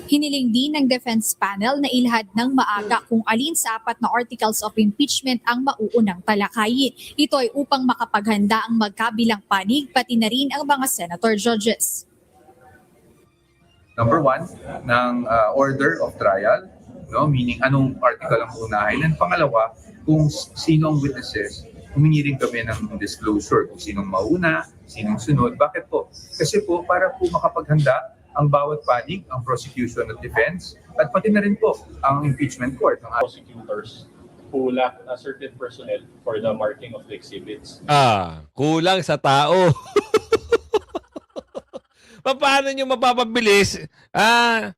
Hiniling din ng defense panel na ilahad ng maaga kung alin sa 4 na articles of impeachment ang mauunang talakayin. Ito ay upang makapaghanda ang magkabilang panig pati na rin ang mga senator judges. Number 1, ng order of trial, no? Meaning anong article ang unahin. And pangalawa, kung sino ang witnesses, humingi rin kami ng disclosure kung sinong mauna, sinong sunod. Bakit po? Kasi po para po makapaghanda ang bawat panig, ang prosecution at defense, at pati na rin po ang impeachment court. Prosecutors who lack a certain personnel for the marking of the exhibits. Kulang sa tao. Paano nyo mapapabilis?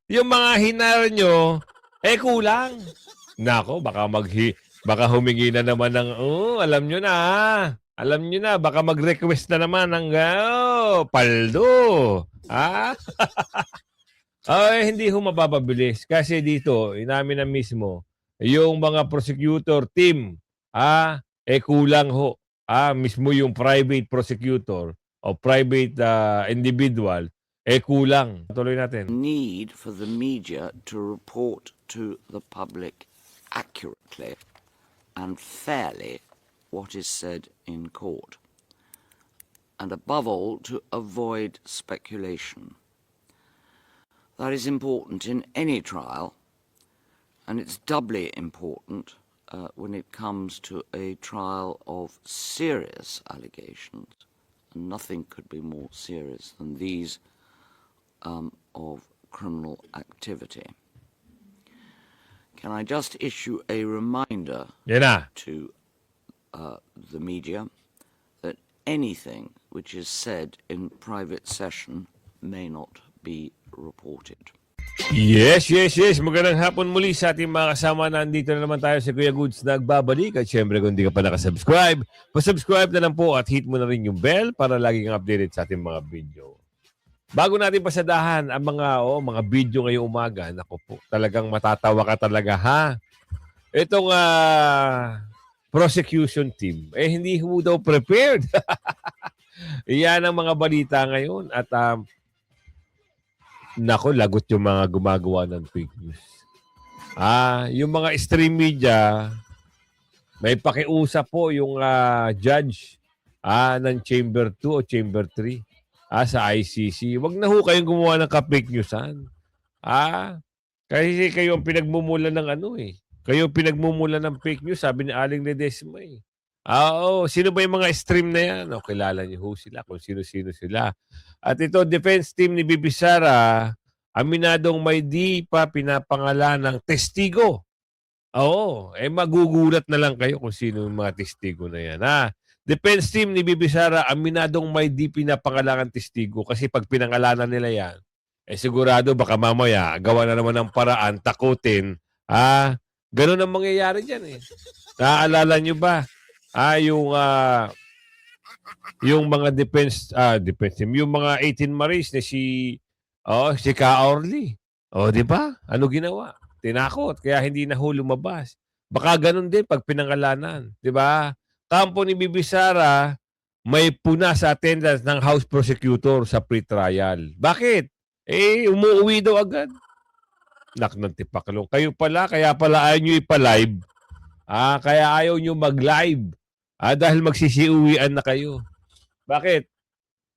Yung mga hinar nyo, kulang. Nako, baka humingi na naman ng, alam nyo na, baka mag-request na naman ng, paldo. Hindi ho mapapabilis. Kasi dito, inamin na mismo, yung mga prosecutor team, kulang ho. Mismo yung private prosecutor o private individual, kulang. Tuloy natin. Need for the media to report to the public accurately and fairly what is said in court. And above all, to avoid speculation. That is important in any trial, and it's doubly important when it comes to a trial of serious allegations. And nothing could be more serious than these of criminal activity. Can I just issue a reminder to the media that anything which is said in private session may not be reported. Yes. Magandang hapon muli sa ating mga kasama. Nandito na naman tayo sa Kuya Goods nagbabalik. At syempre kung hindi ka pa nakasubscribe, pasubscribe na lang po at hit mo na rin yung bell para lagi kang updated sa ating mga video. Bago natin pasadahan ang mga video ngayong umaga, naku po, talagang matatawa ka talaga ha. Itong prosecution team, hindi ho daw prepared. Iyan ang mga balita ngayon at lagot yung mga gumagawa ng fake news. Yung mga stream media, may pakiusap po yung judge ng Chamber 2 o Chamber 3 sa ICC. Wag na ho kayong gumawa ng ka-fake newsan. Kasi kayo ang pinagmumulan ng Kayo pinagmumulan ng fake news, sabi ni Aling Ledesma eh. Sino ba yung mga stream na yan? Kilala niyo ho sila kung sino-sino sila. At ito, defense team ni Bibi Sara, aminadong may di pa pinapangalan ng testigo. Magugulat na lang kayo kung sino yung mga testigo na yan. Defense team ni Bibi Sara, aminadong may di pinapangalan ng testigo kasi pag pinangalanan nila yan, sigurado baka mamaya gawa na naman ng paraan, takutin. Ganun ang mangyayari dyan eh. Naaalala nyo ba? Yung mga defense team, yung mga 18 Maris na si Ka Orly. Di ba? Ano ginawa? Tinakot, kaya hindi na lumabas. Baka ganun din pag pinangalanan. Di ba? Kampo ni Bibi Sara, may puna sa attendance ng House Prosecutor sa pre-trial. Bakit? Umuwi daw agad. Ng tipaklong. Kayo pala, kaya pala ayaw nyo ipa-live. Kaya ayaw nyo mag-live. Dahil magsisiuwian na kayo. Bakit?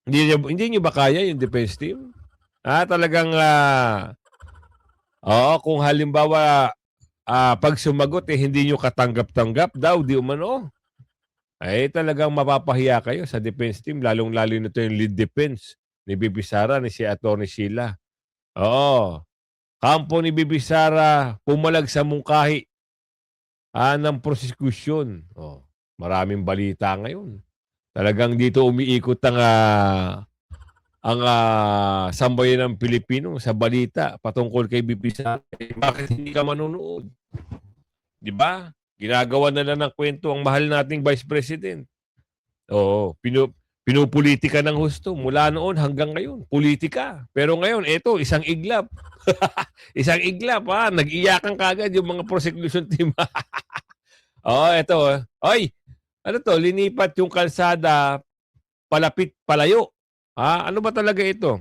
Hindi nyo ba kaya yung defense team? Talagang, kung halimbawa, pag sumagot, hindi nyo katanggap-tanggap daw, di umano. Talagang mapapahiya kayo sa defense team, lalong-lalo nito yung lead defense ni Bibi Sara, ni si Atty. Sheila. Kampo ni Bibi Sara, pumalag sa mungkahi ng prosecution. Maraming balita ngayon. Talagang dito umiikot ang sambayan ng Pilipino sa balita patungkol kay Bibi Sara. Bakit hindi ka manunood? Di ba? Ginagawa na lang ng kwento ang mahal nating Vice President. Pinupolitika ng husto. Mula noon hanggang ngayon, politika. Pero ngayon, ito, isang iglap. Isang iglap, nag-iyakan kagad yung mga prosecution team. Ito. Ano to? Linipat yung kalsada, palapit, palayo. Ano ba talaga ito?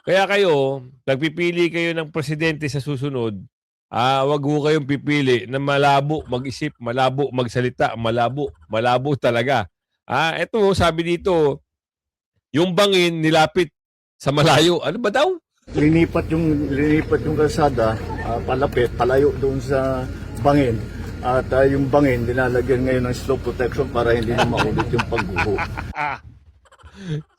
Kaya kayo, nagpipili kayo ng presidente sa susunod, wag ho kayong pipili na malabo mag-isip, malabo magsalita, malabo talaga. Ito sabi dito, yung bangin nilapit sa malayo. Ano ba daw? Linipat yung kalsada, palapit, palayo doon sa bangin. At yung bangin, dinalagyan ngayon ng slope protection para hindi na maulit yung pagguho.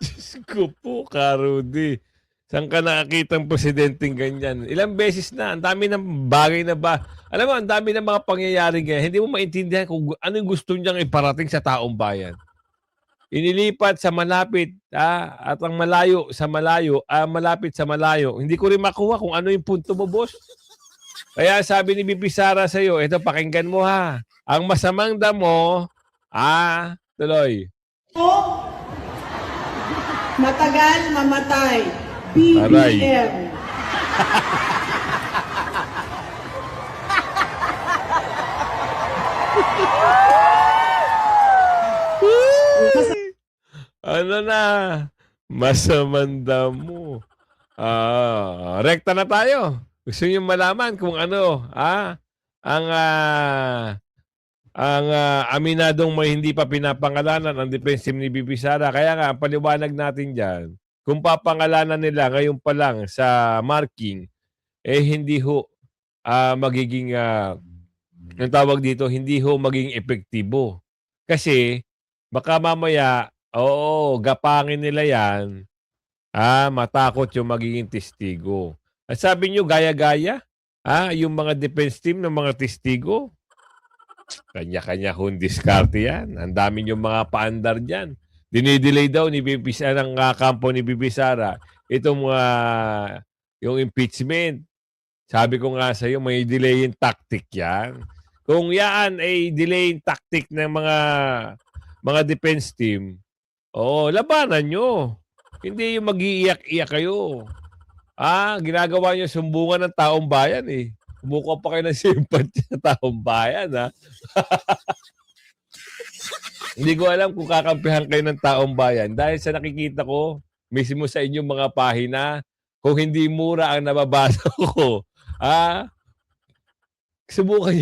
Diyos ko po, Karudi. Saan ka nakakita ng presidenteng ganyan? Ilang beses na, ang dami ng bagay na ba? Alam mo, ang dami ng mga pangyayari ganyan. Hindi mo maintindihan kung ano yung gusto niyang iparating sa taong bayan. Inilipat sa malapit, at ang malayo sa malayo, malapit sa malayo. Hindi ko rin makuha kung ano yung punto mo, boss. Kaya sabi ni Bibi Sara sa'yo, ito, pakinggan mo ha. Ang masamang damo, tuloy. Matagal mamatay. Aray. BBM. Ano na? Masamanda mo. Rekta na tayo. Gusto niyo malaman kung ano, ang aminadong may hindi pa pinapangalanan ang defense team ni Bibi Sara. Kaya nga, ang paliwanag natin dyan, kung papangalanan nila ngayon pa lang sa marking, hindi ho magiging, ang tawag dito, hindi ho maging epektibo. Kasi, baka mamaya, gapangin nila yan, matakot yung magiging testigo. At sabi nyo, gaya-gaya, yung mga defense team ng mga testigo, kanya-kanya kung diskarte yan. Ang dami yung mga paandar dyan. Dinidelay daw ni Bibi Sara, ng kampo ni Bibi Sara, itong yung impeachment. Sabi ko nga sa iyo, may delaying tactic yan. Kung yan ay delaying tactic ng mga defense team, labanan nyo. Hindi yung mag-iiyak-iyak kayo. Ginagawa nyo sumbungan ng taong bayan eh. Kumukuha pa kayo ng sympathy sa taong bayan, Hindi ko alam kung kakampihan kayo ng taong bayan dahil sa nakikita ko mismo sa inyong mga pahina, kung hindi mura ang nababasa ko, subukan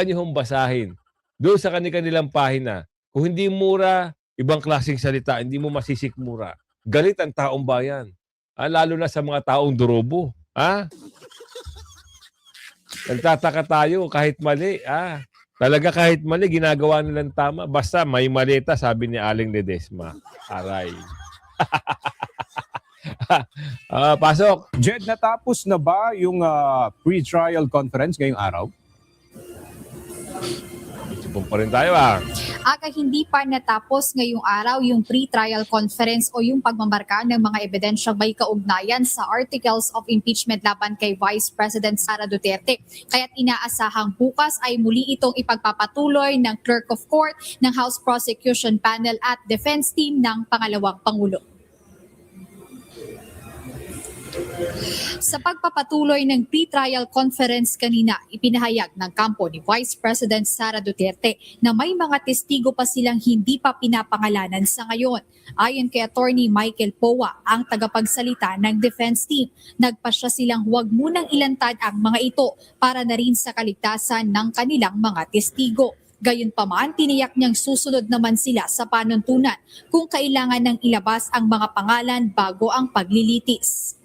nyo basahin. Doon sa kanilang pahina, kung hindi mura, ibang klaseng salita, hindi mo masisikmura. Galit ang taong bayan. Lalo na sa mga taong durobo. Nagtataka tayo kahit mali. Talaga kahit mali, ginagawa nilang tama. Basta may maleta, sabi ni Aling Ledesma. Aray. Pasok. Jed, natapos na ba yung pre-trial conference ngayong araw? Sipon pa rin tayo Hindi pa natapos ngayong araw yung pre-trial conference o yung pagmamarka ng mga ebidensyang may kaugnayan sa articles of impeachment laban kay Vice President Sara Duterte. Kaya't inaasahang bukas ay muli itong ipagpapatuloy ng Clerk of Court, ng House Prosecution Panel at Defense Team ng Pangalawang Pangulo. Sa pagpapatuloy ng pre-trial conference kanina, ipinahayag ng kampo ni Vice President Sara Duterte na may mga testigo pa silang hindi pa pinapangalanan sa ngayon. Ayon kay Attorney Michael Powa, ang tagapagsalita ng defense team, nagpasya silang huwag munang ilantad ang mga ito para na rin sa kaligtasan ng kanilang mga testigo. Gayunpaman, tiniyak niyang susunod naman sila sa panuntunan kung kailangan ng ilabas ang mga pangalan bago ang paglilitis.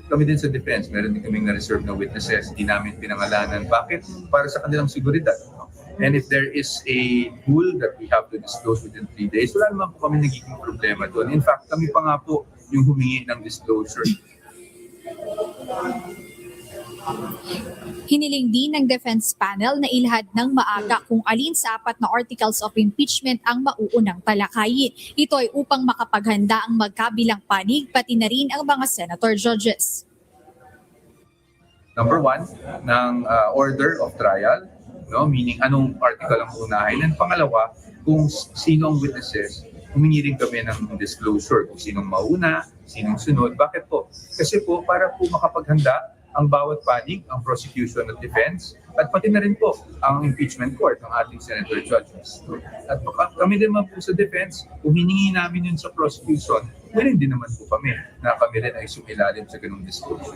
Kami din sa defense, meron din kaming na-reserve na witnesses, hindi namin pinangalanan. Bakit? Para sa kanilang seguridad. And if there is a rule that we have to disclose within 3 days, wala naman po kami nagiging problema doon. In fact, kami pa nga po yung humingi ng disclosure. Hiniling din ng defense panel na ilahad ng maaga kung alin sa 4 na articles of impeachment ang mauunang talakayin. Ito ay upang makapaghanda ang magkabilang panig pati na rin ang mga senator judges. Number 1, ng order of trial, meaning anong article ang unahin. And pangalawa, kung sino ang witnesses, humingi rin kami ng disclosure kung sinong mauna, sinong sunod. Bakit po? Kasi po, para po makapaghanda ang bawat panig, ang prosecution at defense, at pati na rin po ang impeachment court, ang ating senator judges. At kami din naman po sa defense, kung hiningi namin yun sa prosecution, meron din naman po kami na kami rin ay sumilalim sa ganung disclosure.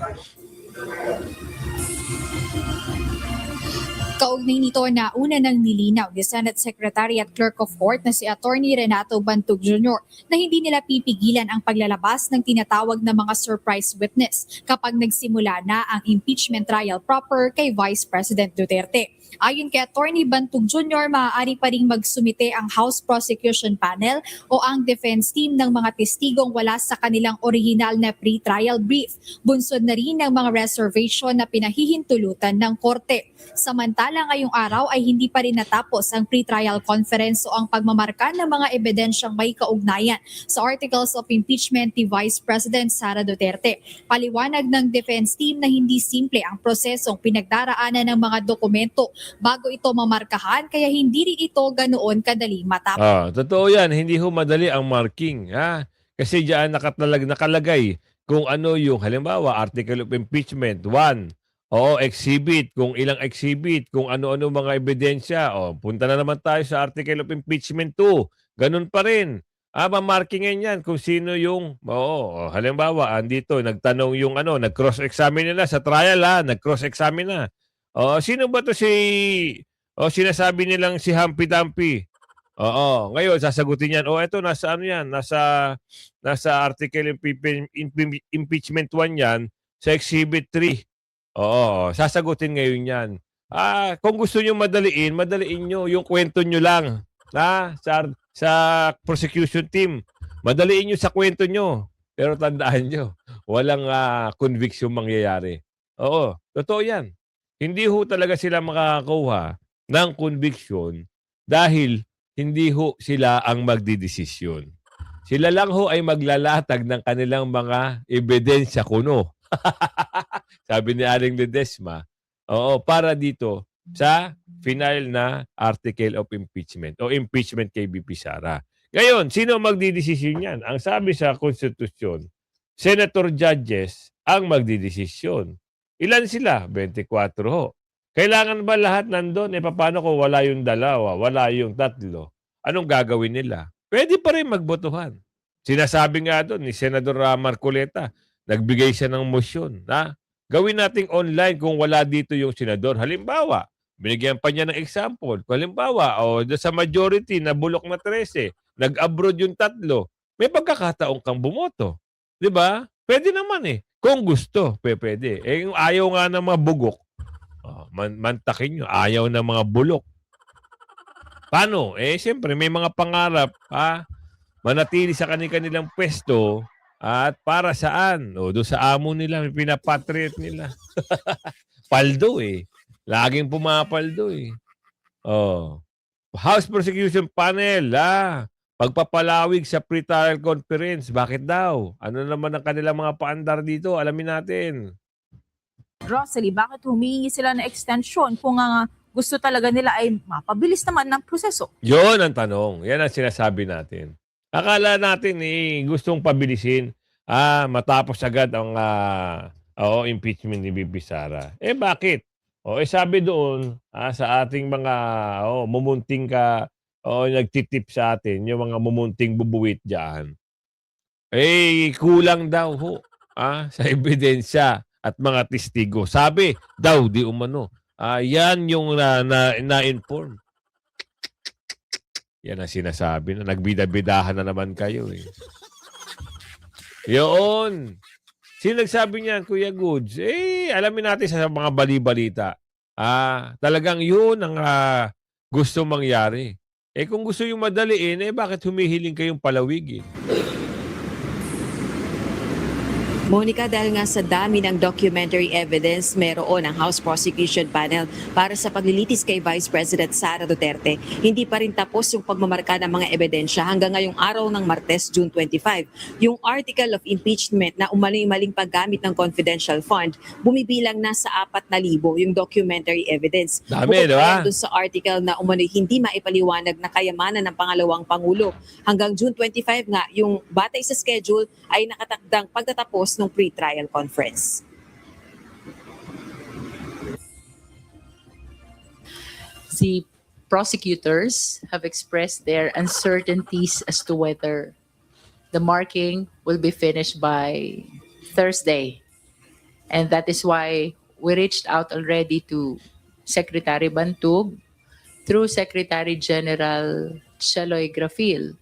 Kaugnay nito na una nang nilinaw ni Senate Secretary at Clerk of Court na si Attorney Renato Bantug Jr. na hindi nila pipigilan ang paglalabas ng tinatawag na mga surprise witness kapag nagsimula na ang impeachment trial proper kay Vice President Duterte. Ayon kay Attorney Bantug Jr., maaari pa ring magsumite ang House Prosecution Panel o ang defense team ng mga testigong wala sa kanilang original na pre-trial brief. Bunsod na rin ng mga reservation na pinahihintulutan ng korte. Samantala ngayong araw ay hindi pa rin natapos ang pre-trial conference o ang pagmamarka ng mga ebidensyang may kaugnayan sa articles of impeachment ni Vice President Sara Duterte. Paliwanag ng defense team na hindi simple ang prosesong pinagdaraanan ng mga dokumento bago ito mamarkahan, kaya hindi rin ito ganoon kadali matapos. Totoo yan. Hindi ho madali ang marking. Ha? Kasi diyan nakalagay kung ano yung halimbawa article of impeachment 1. Oo, exhibit, kung ilang exhibit, kung ano-ano mga ebidensya. Punta na naman tayo sa article of impeachment 2. Ganun pa rin. Mamarkingin yan kung sino yung, halimbawa, andito, nagtanong yung nag-cross-examine nila sa trial nag-cross-examine na. Sino ba to sinasabi nilang si Humpty Dumpty? Ngayon sasagutin yan. Eto nasa yan, nasa article impeachment 1 yan, sa exhibit 3. Sasagutin ngayon yan. Kung gusto niyo madaliin niyo yung kwento niyo lang. Sa prosecution team, madaliin niyo sa kwento niyo. Pero tandaan niyo, walang conviction mangyayari. Totoo yan. Hindi ho talaga sila makakakuha ng conviction dahil hindi ho sila ang magdidesisyon. Sila lang ho ay maglalatag ng kanilang mga ebidensya kuno. Sabi ni Aling Ledesma, para dito sa final na article of impeachment o impeachment kay BP Sara. Ngayon, sino magdidesisyon yan? Ang sabi sa konstitusyon, senator judges ang magdidesisyon. Ilan sila? 24 ho. Kailangan ba lahat nandun? Paano kung wala yung dalawa, wala yung tatlo? Anong gagawin nila? Pwede pa rin magbotohan. Sinasabi nga doon ni Senador Marcoleta, nagbigay siya ng motion na gawin nating online kung wala dito yung senador. Halimbawa, binigyan pa niya ng example. Halimbawa, sa majority na bulok na 13, nag-abroad yung tatlo, may pagkakataon kang bumoto. 'Di ba? Pwede naman Kung gusto, pwede. Yung ayaw nga ng mga bugok, mantakin nyo, ayaw ng mga bulok. Paano? Siyempre, may mga pangarap, manatili sa kanilang pwesto, at para saan? Doon sa amo nila, may pinapatriot nila. Paldo Laging pumapaldo House Prosecution Panel, pagpapalawig sa pre-trial conference. Bakit daw? Ano naman ang kanilang mga paandar dito? Alamin natin. Rosalie, bakit humingi sila ng extension kung gusto talaga nila ay mapabilis naman ng proseso? Yun ang tanong. Yan ang sinasabi natin. Akala natin gustong pabilisin, matapos agad ang impeachment ni BP Sara. Bakit? Sabi doon sa ating mga mumunting nagtitip sa atin, yung mga mumunting bubuwit dyan, kulang daw sa ebidensya at mga testigo. Sabi daw, di umano. Yan yung na-inform. Yan ang sinasabi na nagbida-bidahan na naman kayo Yun. Sino nagsabi niyan, Kuya Goods? Alamin natin sa mga bali-balita. Talagang yun ang gusto mangyari. Kung gusto yung madaliin, bakit humihiling kayong palawigin? Monica, dahil nga sa dami ng documentary evidence, meron ang House Prosecution Panel para sa paglilitis kay Vice President Sara Duterte. Hindi pa rin tapos yung pagmamarka ng mga ebidensya hanggang ngayong araw ng Martes, June 25. Yung article of impeachment na umano'y maling paggamit ng confidential fund, bumibilang na sa 4,000 yung documentary evidence. Dami, Bukod diba? pa doon sa article na umano'y hindi maipaliwanag na kayamanan ng pangalawang Pangulo. Hanggang June 25 nga, yung batay sa schedule ay nakatakdang pagtatapos ng pre-trial conference. the prosecutors have expressed their uncertainties as to whether the marking will be finished by Thursday. And that is why we reached out already to Secretary Bantug through Secretary General Chaloy Grafil,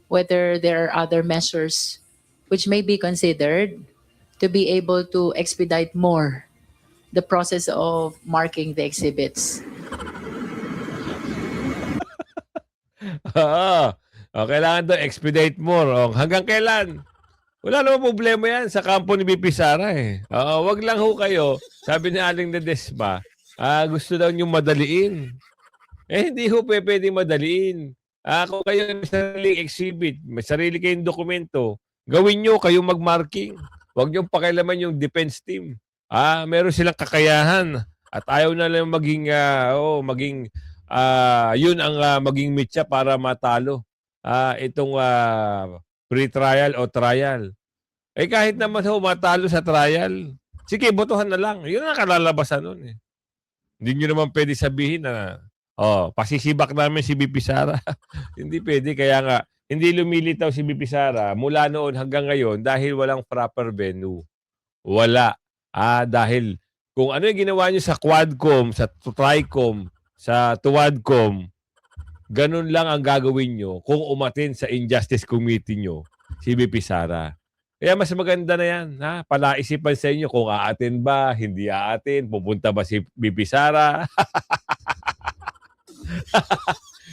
whether there are other measures which may be considered to be able to expedite more the process of marking the exhibits. Oo. Kailangan daw expedite more. Hanggang kailan? Wala namang problema yan sa kampo ni BP Sara eh. Wag lang ho kayo. Sabi ni Aling Ledesma, gusto daw niyong madaliin. Hindi ho pwedeng madaliin. Kung kayo may sariling exhibit, may sarili kayong dokumento, gawin nyo, kayong mag-marking. Huwag niyong pakialaman yung defense team. Meron silang kakayahan at ayaw na lang maging yun ang maging mitya para matalo itong pre-trial o trial. Kahit naman ho matalo sa trial, sige, botohan na lang. Yun ang kalalabasan nun eh. Hindi nyo naman pwede sabihin na pasisibak namin si BP Sara. Hindi pwede. Kaya nga, hindi lumilitaw si BP Sara mula noon hanggang ngayon dahil walang proper venue. Wala. Dahil kung ano yung ginawa nyo sa Quadcom, sa Tricom, sa Tuwadcom, ganun lang ang gagawin nyo kung umatin sa Injustice Committee nyo si BP Sara. Kaya mas maganda na yan. Palaisipan sa inyo kung aatin ba, hindi aatin, pupunta ba si BP Sara.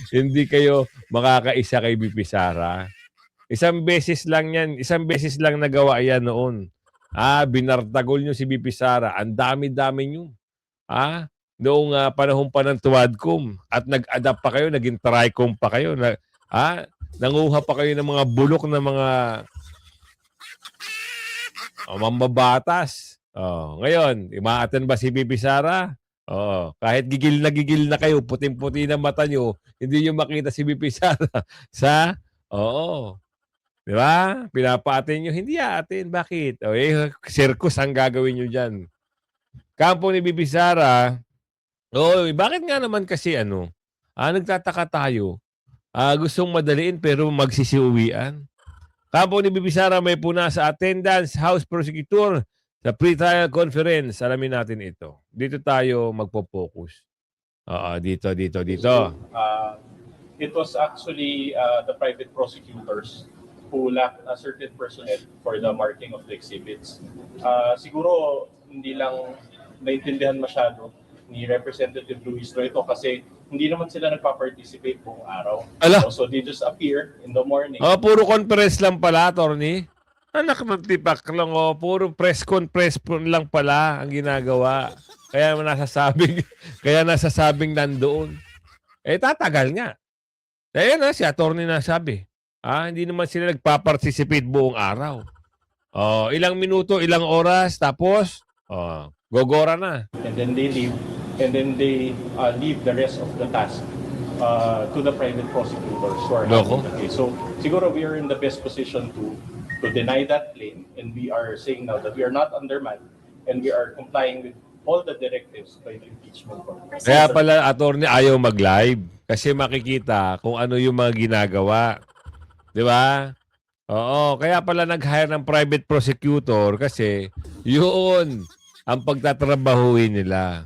Hindi kayo makakaisa kay BP Sara. Isang beses lang yan. Isang beses lang nagawa yan noon. Binartagol nyo si BP Sara. Ang dami-dami nyo. Noong panahon pa ng Tuwadcom. At nag-adapt pa kayo, naging Tricom pa kayo. Nanguha pa kayo ng mga bulok na mga mambabatas. Ngayon, imaatan ba si BP Sara? Kahit gigil na kayo, puting-puti na mata nyo, hindi nyo makita si BP Sara di ba? Pinapaatin nyo, hindi atin. Bakit? Circus ang gagawin nyo dyan. Kampo ni BP Sara, bakit nga naman kasi nagtataka tayo. Gustong madaliin pero magsisiuwian. Kampo ni BP Sara may puna sa attendance, House Prosecutor, sa pre-trial conference. Alamin natin ito. Dito tayo magpo-focus. Dito. It was actually the private prosecutors who lacked a certain personnel for the marking of the exhibits. Siguro hindi lang naintindihan masyado ni Representative Luis ito kasi hindi naman sila nagpa-participate buong araw. So they just appear in the morning. Puro conference lang pala, attorney. Anak ng tipak lang, puro press con lang pala ang ginagawa. Kaya nasasabing nandoon. Tatagal nga. Si attorney nasabi. Hindi naman sila nagpa-participate buong araw. Ilang minuto, ilang oras, tapos gogora na. And then they leave. And then they leave the rest of the task to the private prosecutors who are handling the case. So siguro we are in the best position to deny that claim, and we are saying now that we are not undermanned and we are complying with all the directives by the impeachment court. Kaya pala, attorney, ayaw mag-live kasi makikita kung ano yung mga ginagawa. Di ba? Kaya pala nag-hire ng private prosecutor kasi yun ang pagtatrabahuin nila.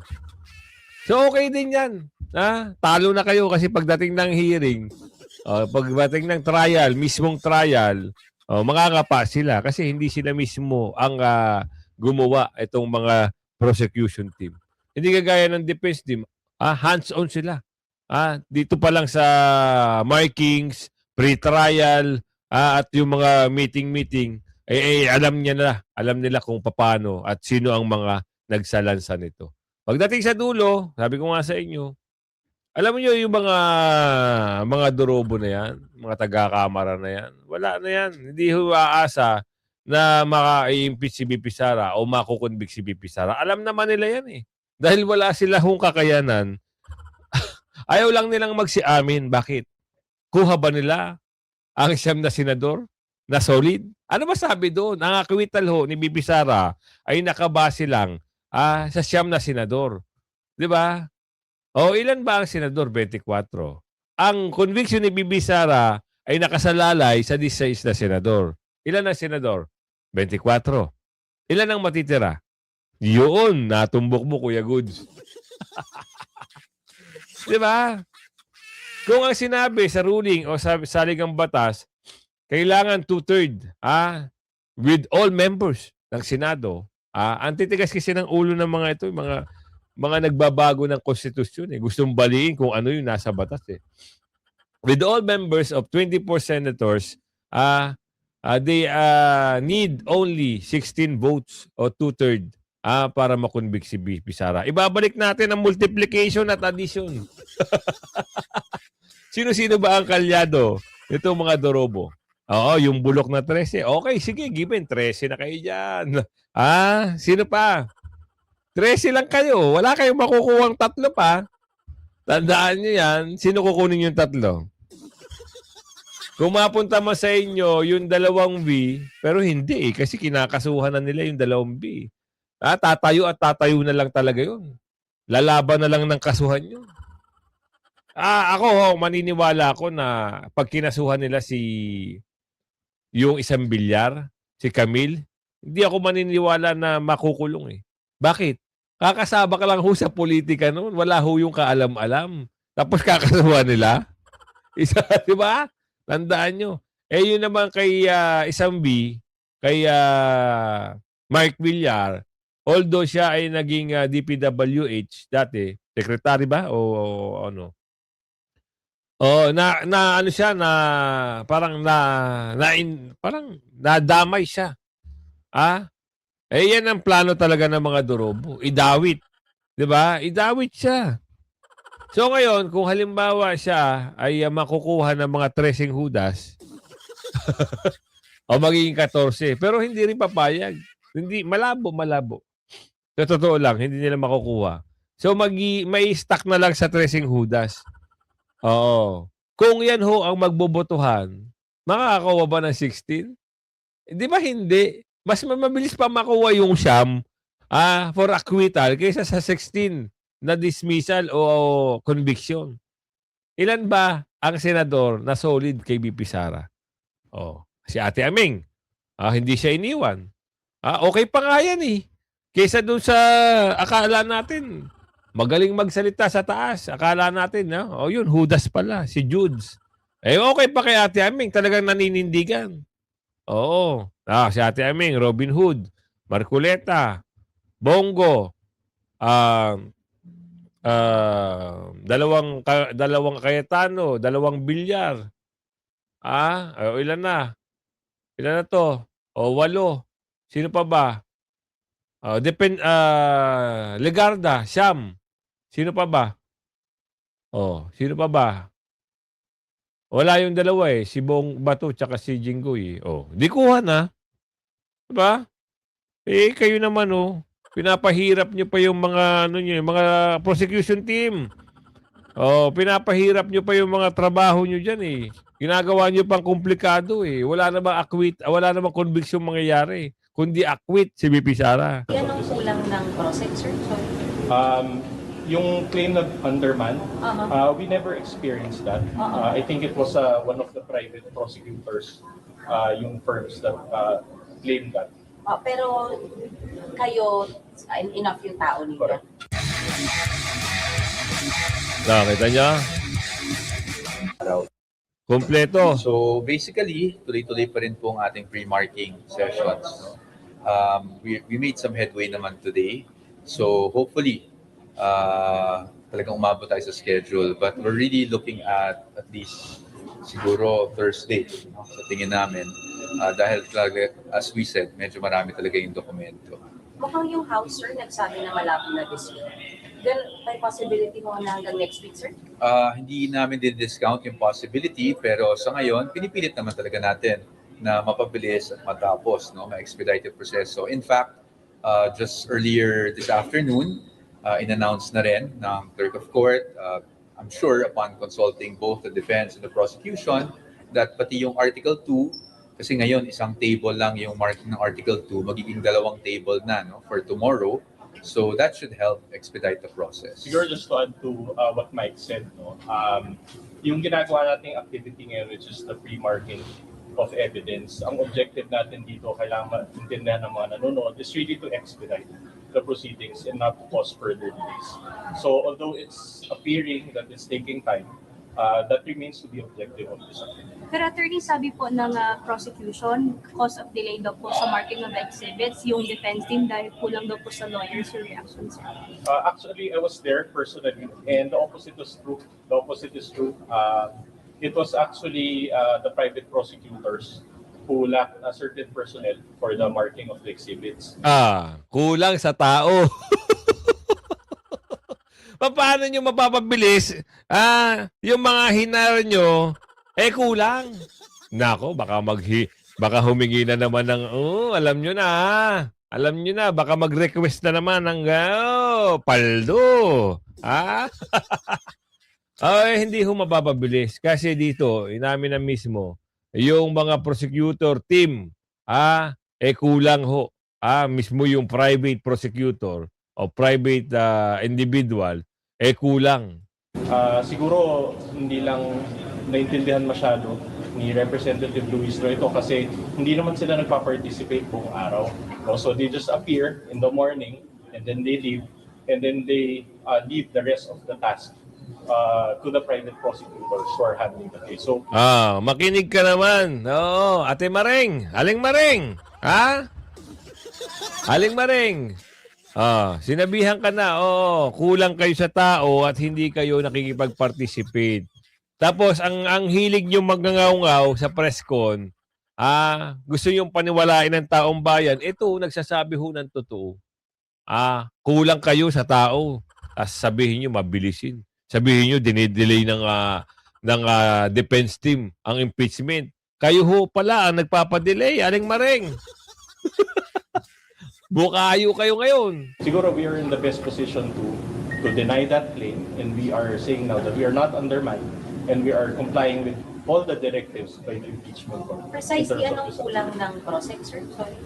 So okay din yan. Talo na kayo kasi pagdating ng hearing, pagdating ng trial, mismong trial, makakapa sila kasi hindi sila mismo ang gumawa itong mga prosecution team. Hindi kagaya ng defense team, hands-on sila. Dito pa lang sa markings, pre-trial, at yung mga meeting, alam nila kung paano at sino ang mga nagsalansa nito. Pagdating sa dulo, sabi ko nga sa inyo, alam niyo yung mga durobo na yan, mga taga-kamara na yan, wala na yan. Hindi ho aasa na maka-impeach si BP Sara o makukonvict si BP Sara. Alam naman nila yan eh. Dahil wala sila hong kakayanan, ayaw lang nilang magsiamin. Bakit? Kuha ba nila ang siyam na senador na solid? Ano ba sabi doon? Ang akwital ho ni BP Sara ay nakabase lang sa siyam na senador. Di ba? O ilan ba ang senador? 24. Ang conviction ni Bibi Sara ay nakasalalay sa 16 na senador. Ilan ang senador? 24. Ilan ang matitira? Yun, natumbok mo, Kuya Goods. Di ba? Kung ang sinabi sa ruling o sa saligang batas, kailangan 2/3 with all members ng Senado. Ang titigas kasi ng ulo ng mga ito, mga nagbabago ng konstitusyon. Gustong baliin kung ano yung nasa batas. With all members of 24 senators, they need only 16 votes o 2/3 para makonvict si BP Sara. Ibabalik natin ang multiplication at addition. Sino-sino ba ang kalyado? Ito mga dorobo. Oo, yung bulok na 13. Okay, sige, given. 13 na kayo dyan. Sino pa? 13 lang kayo. Wala kayong makukuhang 3 pa. Tandaan nyo yan. Sino kukunin yung 3? Kung mapunta mo sa inyo yung 2 B, pero hindi kasi kinakasuhan na nila yung 2 B. Tatayo at tatayo na lang talaga yun. Lalaban na lang ng kasuhan yun. Ako, maniniwala ako na pag kinasuhan nila yung isang bilyar, si Camille, hindi ako maniniwala na makukulong . Bakit? Kakasaba ka lang ho sa politika noon. Wala ho yung kaalam-alam. Tapos kakasuhan nila. Di ba? Tandaan nyo. Yun naman kay isang B, kay Mark Villar, although siya ay naging DPWH dati, secretary ba? O ano? Na ano siya na parang parang nadamay siya. Yan ang plano talaga ng mga dorobo. Idawit. 'Di ba? Idawit siya. So ngayon, kung halimbawa siya ay makukuha ng mga 13 hudas o magiging 14, pero hindi rin papayag. Hindi malabo. Sa totoo lang, hindi nila makukuha. So may stock na lang sa 13 hudas. Oo. Kung yan ho ang magbobotohan, makakakuha ba ng 16? Di ba hindi? Mas mabilis pa makuha yung siyam for acquittal kaysa sa 16 na dismissal o conviction. Ilan ba ang senador na solid kay BP Sara? Si Ate Aming. Hindi siya iniwan. Okay pa nga yan . Kaysa dun sa akala natin, magaling magsalita sa taas. Akala natin, yun, Judas pala, si Judes. Okay pa kay Ate Aming, talagang naninindigan. Oo. Si Ate Aming, Robin Hood, Marcoleta, Bongo, dalawang Cayetano, 2 Bilyar. Ilan na? Ilan na to? 8. Sino pa ba? Legarda, Siyam. Sino pa ba? Sino pa ba? Wala yung 2 si Bong Bato tsaka si Jinggoy. Di kuha na. Diba? Kayo naman pinapahirap nyo pa yung mga mga prosecution team. Pinapahirap nyo pa yung mga trabaho nyo diyan . Ginagawa nyo pang komplikado . Wala namang conviction mangyayari. Kundi acquit si BP Sara. Yan ang kulang ng process, sir? Yung claim na underman, we never experienced that. I think it was one of the private prosecutors, yung firms that claimed that. Pero kayo, enough yung tao nila. Nakita niya? Kompleto. So basically, tuloy-tuloy pa rin po ang ating pre-marking sessions. We made some headway naman today. So hopefully, talagang umabot tayo sa schedule. But we're really looking at least siguro Thursday sa tingin namin. Dahil talaga, as we said, medyo marami talaga yung dokumento. Mukhang yung House, sir, nagsabi na malabo na this week. Then, may possibility mo na hanggang next week, sir? Hindi namin din-discount yung possibility, pero sa ngayon, pinipilit naman talaga natin na mapabilis at matapos, ma-expedited proseso. In fact, just earlier this afternoon, in-announce na rin ng Clerk of Court, I'm sure upon consulting both the defense and the prosecution, that pati yung Article 2, kasi ngayon isang table lang yung marking ng Article 2, magiging 2 table na for tomorrow. So that should help expedite the process. Siguro just to add to what Mike said, no? Yung ginagawa nating activity ngayon, which is the pre-marking of evidence, ang objective natin dito, kailangan maintindihan ng mga nanonood, is really to expedite the proceedings and not to cause further delays. So although it's appearing that it's taking time, that remains to be objective of this activity. Pero attorney, sabi po ng prosecution, cause of delay daw po sa marking of exhibits, yung defense team dahil kulang daw po sa lawyers yung reactions. Actually, I was there personally, and the opposite was true. The opposite is true. It was actually the private prosecutors who lacked a certain personnel for the marking of the exhibits. Kulang sa tao. Paano nyo mapapabilis? Yung mga hinar nyo, kulang. Nako, baka humingi na naman ng, alam nyo na. Alam nyo na, baka mag-request na naman ng, paldo. Hindi ho mapapabilis. Kasi dito, inamin na mismo, yung mga prosecutor team, kulang ho. Mismo yung private prosecutor o private individual, kulang. Siguro hindi lang naintindihan masyado ni Representative Luis ito kasi hindi naman sila nagpa-participate buong araw. No? So they just appear in the morning and then they leave and then they leave the rest of the task to the private prosecutors who are handling the case. So, makinig ka naman. Oo, Ate Maring, Aling Maring. Aling Maring. Sinabihan ka na, kulang kayo sa tao at hindi kayo nakikipag-participate. Tapos, ang hilig nyo magngangaw-ngaw sa press con, gusto nyong paniwalain ng taong bayan, ito, nagsasabi ho ng totoo. Kulang kayo sa tao. Tapos sabihin nyo, mabilisin. Sabihin nyo, dinidelay ng defense team ang impeachment. Kayo ho pala ang nagpapadelay, Aling Maring. Bukayo kayo ngayon. siguro we are in the best position to deny that claim, and we are saying now that we are not undermined and we are complying with all the directives by the impeachment court. Precisely, anong kulang ng prosec, sir? Sorry.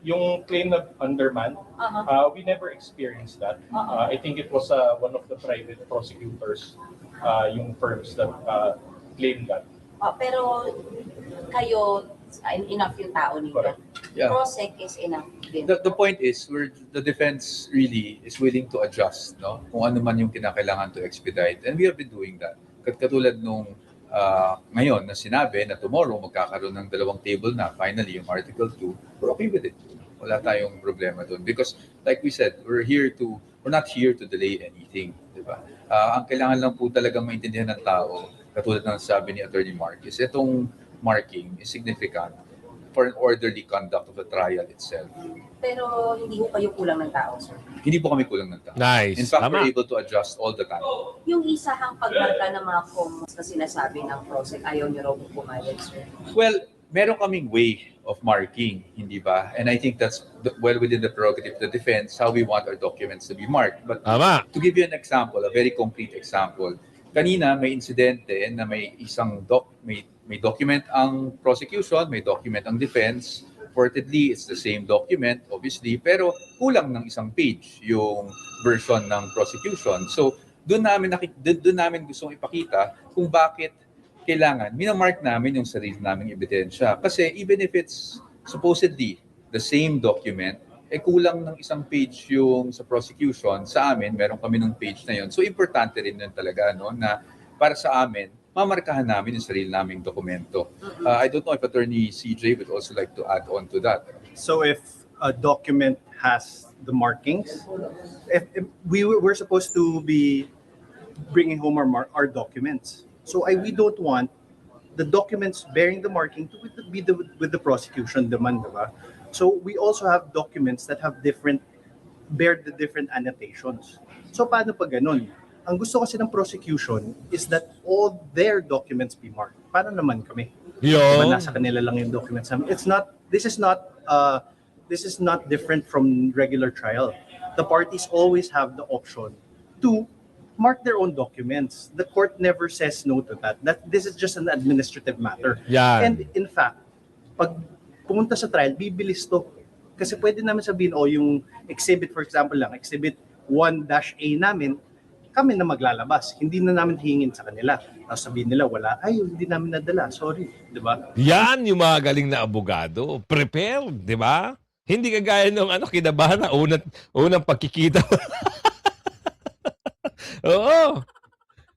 Yung claim na undermanned, we never experienced that. I think it was one of the private prosecutors, yung firms that claimed that. Pero kayo, enough yung tao ninyo. Correct. Yeah. Prosec is enough din. The point is, the defense really is willing to adjust, no? Kung ano man yung kinakailangan to expedite. And we have been doing that. Katulad nung ngayon na sinabi na tomorrow magkakaroon ng dalawang table na finally yung Article 2, we're okay with it. Wala tayong problema doon. Because like we said, we're not here to delay anything. Diba? Ang kailangan lang po talagang maintindihan ng tao, katulad ng sabi ni Attorney Mark, is itong marking is significant for an orderly conduct of the trial itself. Pero hindi ko kayo kulang ng tao, sir. Hindi po kami kulang ng tao. Nice. In fact, Tama. we're able to adjust all the time. Yung isahang pagmarka ng mga comments na sinasabi ng prosec, ayaw niyo raw po pumayag, sir. Well, meron kaming way of marking, hindi ba? And I think that's well within the prerogative of the defense, how we want our documents to be marked. But Tama. to give you an example, a very concrete example, kanina may insidente na may isang may document ang prosecution, may document ang defense. Reportedly, it's the same document, obviously, pero kulang ng isang page yung version ng prosecution. So, doon namin gustong ipakita kung bakit kailangan minamark namin yung sarili naming ebidensya. Kasi even if it's supposedly the same document, kulang ng isang page yung sa prosecution. Sa amin, meron kami ng page na yun. So, importante rin yun talaga, no, na para sa amin, mamarkahan namin yung sarili naming dokumento. I don't know if Attorney CJ would also like to add on to that. So if a document has the markings, if we're supposed to be bringing home our documents. So we don't want the documents bearing the marking to be with the prosecution demand, diba? So we also have documents that bear the different annotations. So paano pa ganun? Ang gusto kasi ng prosecution is that all their documents be marked. Para naman kami. Diba, nasa kanila lang yung documents. This is not different from regular trial. The parties always have the option to mark their own documents. The court never says no to that. This is just an administrative matter. Yan. And in fact, pag pumunta sa trial, bibilis to. Kasi pwede namin sabihin, yung exhibit, for example lang, exhibit 1-A namin, kami na maglalabas. Hindi na namin hingin sa kanila. Tapos sabihin nila, wala, hindi namin nadala. Sorry, di ba? Yan yung mga galing na abogado. Prepared, di ba? Hindi kagaya nung kinabahan na unang pagkikita. Oo.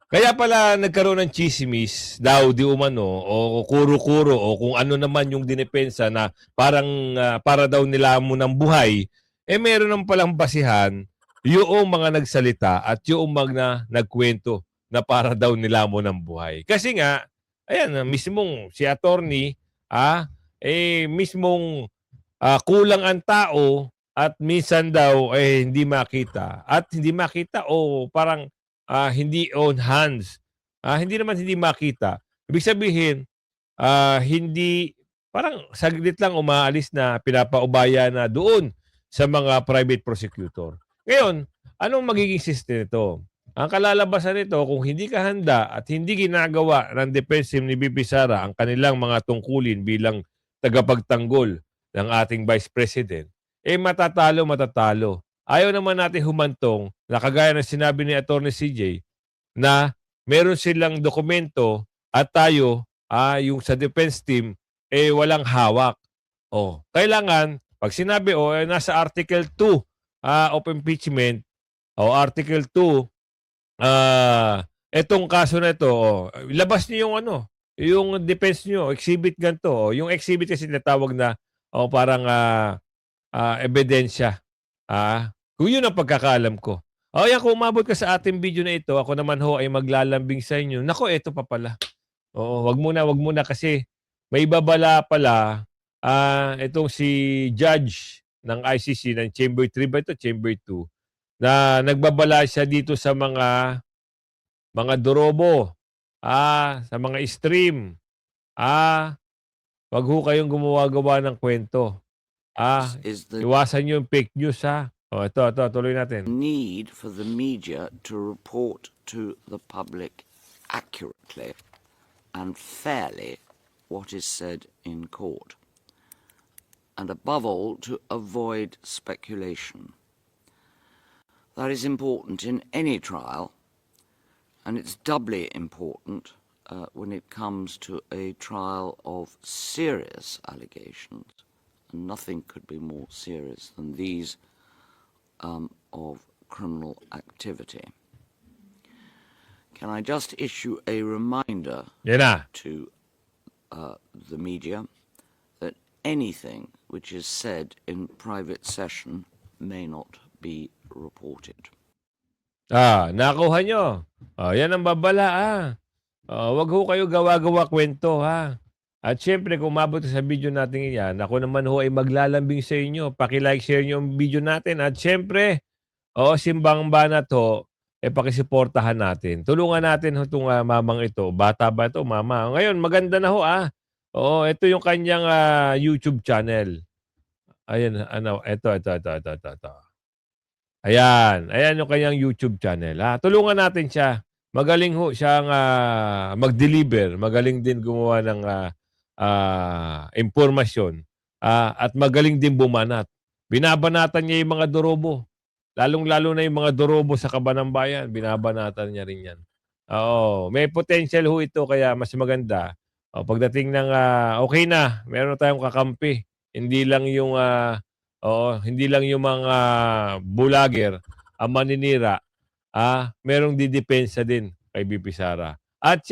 Kaya pala nagkaroon ng chismis daw di umano o kuro-kuro o kung ano naman yung dinepensa na parang para daw nilamo ng buhay, meron ng palang basihan yung mga nagsalita at yung mga nagkwento na para daw nilamo ng buhay. Kasi nga, ayan, mismong si attorney, mismong kulang ang tao at minsan daw hindi makita. At hindi makita o parang hindi on hands. Hindi naman hindi makita. Ibig sabihin, hindi, parang saglit lang umaalis na pinapaubaya na doon sa mga private prosecutor. Ngayon, anong magiging system nito? Ang kalalabasan nito, kung hindi ka handa at hindi ginagawa ng defense team ni BP Sara ang kanilang mga tungkulin bilang tagapagtanggol ng ating Vice President, matatalo. Ayaw naman natin humantong na kagaya ng sinabi ni Atty. CJ na meron silang dokumento at tayo, yung sa defense team, walang hawak. Kailangan, pag sinabi, nasa Article 2 of impeachment, Article 2, etong kaso na ito, labas niyo yung defense niyo, exhibit ganito. Yung exhibit kasi tinatawag na, parang ebidensya. Kung yun ang pagkakaalam ko. Yan, kung umabot ka sa ating video na ito, ako naman ay maglalambing sa inyo. Nako, ito pa pala. Wag muna kasi may babala pala itong si judge ng ICC ng Chamber 3 ba ito? Chamber 2 na nagbabala siya dito sa mga dorobo, sa mga stream. Wag ho kayong gumawa-gawa ng kwento. Is the Iwasan nyo yung fake news, ha? Ito, tuloy natin. need for the media to report to the public accurately and fairly what is said in court, and above all, to avoid speculation. That is important in any trial, and it's doubly important when it comes to a trial of serious allegations, and nothing could be more serious than these of criminal activity. Can I just issue a reminder Yan na. to the media that anything which is said in private session may not be reported. Nakuha nyo. Yan ang babala, wag ho kayo gawa-gawa kwento, ha? At syempre, kung umabot sa video natin yan, ako naman ho ay maglalambing sa inyo. Paki-like, share nyo ang video natin. At syempre, simbang banat ho, pakisuportahan natin. Tulungan natin ho itong mamang ito. Bata ba ito, mama? Ngayon, maganda na ho, ito yung kanyang YouTube channel. Ayan, ito. Ayan yung kanyang YouTube channel. Tulungan natin siya. Magaling ho siyang mag-deliver. Magaling din gumawa ng impormasyon. At magaling din bumanat. Binabanatan niya yung mga dorobo. Lalong-lalo na yung mga dorobo sa Kabanang Bayan. Binabanatan niya rin yan. May potential ho ito kaya mas maganda. Pagdating ng okay na, meron tayong kakampi. Hindi lang yung mga bulager ang maninira. Merong didepensa din kay BP Sara. At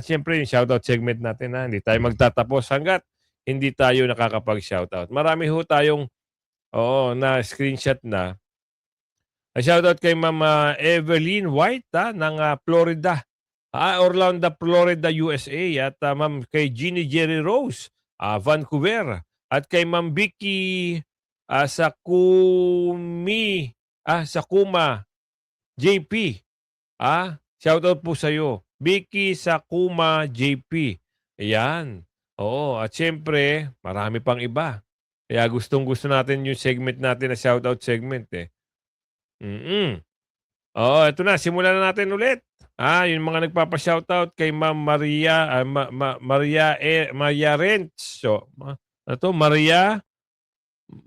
syempre yung shoutout segment natin, hindi tayo magtatapos hanggat hindi tayo nakakapag-shoutout. Marami ho tayong na screenshot na. Shoutout kay Ma'am Evelyn White ng Florida. Orlando, Florida, USA. At Ma'am kay Jeannie Jerry Rose, Vancouver. At kay Ma'am Vicky Sakuma JP. Shoutout po sa iyo. Vicky Sakuma JP. Ayan. At syempre, marami pang iba. Kaya gustong-gusto natin yung segment natin na shoutout segment ito na. Simulan na natin ulit. Yung mga nagpapa-shoutout kay Ma'am Maria Maria Rents. Maria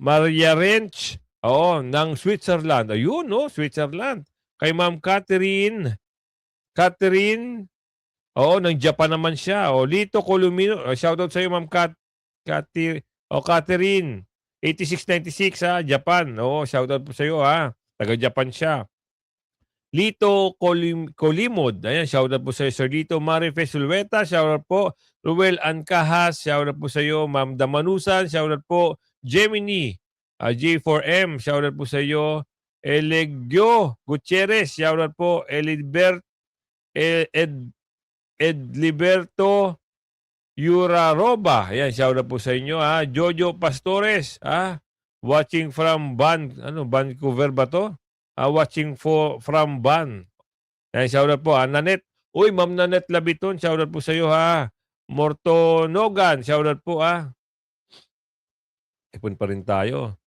Maria Rench, ng Switzerland. Ayun, no, Switzerland. Kay Ma'am Catherine, ng Japan naman siya. Lito Columino, shoutout sa iyo, Ma'am Catherine. 8696 Japan. Shoutout po sa iyo Taga Japan siya. Lito Colimod. Ayan, shoutout po sa iyo, Sir Lito. Marife Sulweta, shoutout po. Ruel Ancahas, shoutout po sa iyo. Ma'am Damanusan, shoutout po. Gemini, J4M, shoutout po sa iyo. Elegio Gutierrez, shoutout po. Edliberto Yuraroba, ayan, shoutout po sa inyo. Jojo Pastores, watching from Vancouver ba to? Watching from Van. Ayan, shoutout po. Nanet, uy, Ma'am Nanet Labiton, shoutout po sa iyo Mortonogan, shoutout po Ipon pa rin tayo.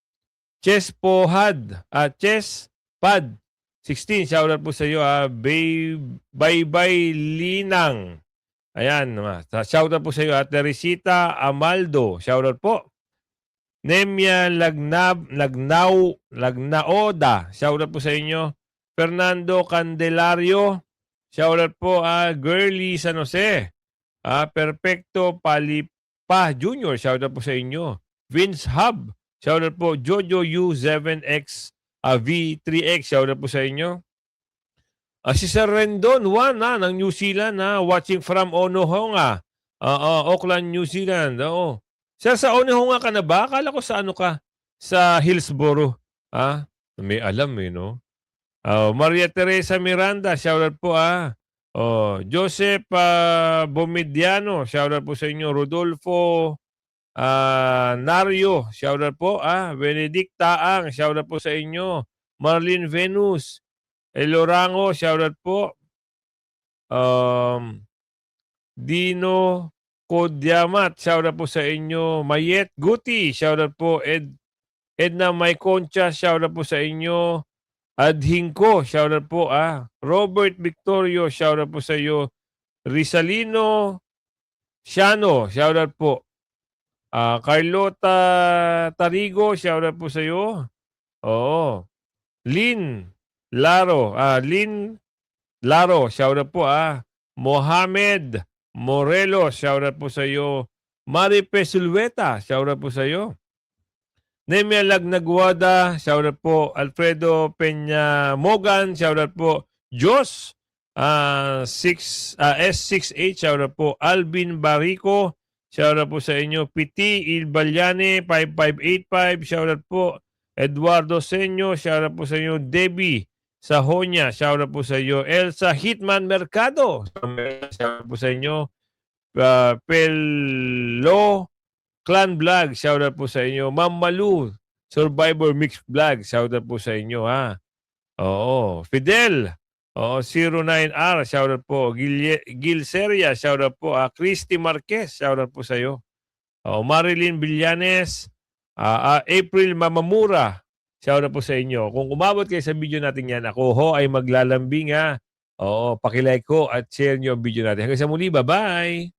Chess Pad 16, shoutout po sa iyo Bye Linang. Ayan, shoutout po sa iyo Teresita Amaldo, shoutout po. Nemia Lagnaoda, shoutout po sa inyo. Fernando Candelario, shoutout po Girly San Jose. Perfecto Palipa Jr., shoutout po sa inyo. Vince Hub, shoutout po. Jojo U7X V3X, shoutout po sa inyo. Si Sir Rendon Juan ng New Zealand watching from Onohonga. Auckland, New Zealand. Sir, sa Onohonga ka na ba? Akala ko sa ka? Sa Hillsboro. May alam no? Maria Teresa Miranda, shoutout po Joseph Bomidiano, shoutout po sa inyo. Rodolfo Nario, shoutout po. Benedicta Ang, shoutout po sa inyo. Marlene Venus, Elorango, shoutout po. Dino Kodyamat, shoutout po sa inyo. Mayet Guti, shoutout po. Edna Mayconcha, shoutout po sa inyo. Adhinko, shoutout po. Robert Victorio, shoutout po sa iyo. Rizalino Shano, shoutout po. Carlota Tarigo, shoutout po sa iyo. Lynn Laro, shoutout po. Mohamed Morelos, shoutout po sa iyo. Maripe Sulweta, shoutout po sa iyo. Nemia Lagnagwada, shoutout po. Alfredo Peña Mogan, shoutout po. Jos S68, shoutout po. Alvin Barico, shoutout po sa inyo. Piti Ilbalyane 5585, shoutout po. Eduardo Senyo, shoutout po sa inyo. Debbie Sahonia, shoutout po sa iyo. Elsa Hitman Mercado, shoutout po sa inyo. Pelo Clan Vlog, shoutout po sa inyo. Ma'am Malu Survivor Mixed Vlog, shoutout po sa inyo Fidel 09R, shoutout po. Gilseria, shoutout po. Christy Marquez, shoutout po sa iyo. Marilyn Villanes, April Mamamura, shoutout po sa inyo. Kung umabot kayo sa video natin yan, ako ay maglalambing pakilike ko at share nyo ang video natin. Hanggang sa muli, bye-bye!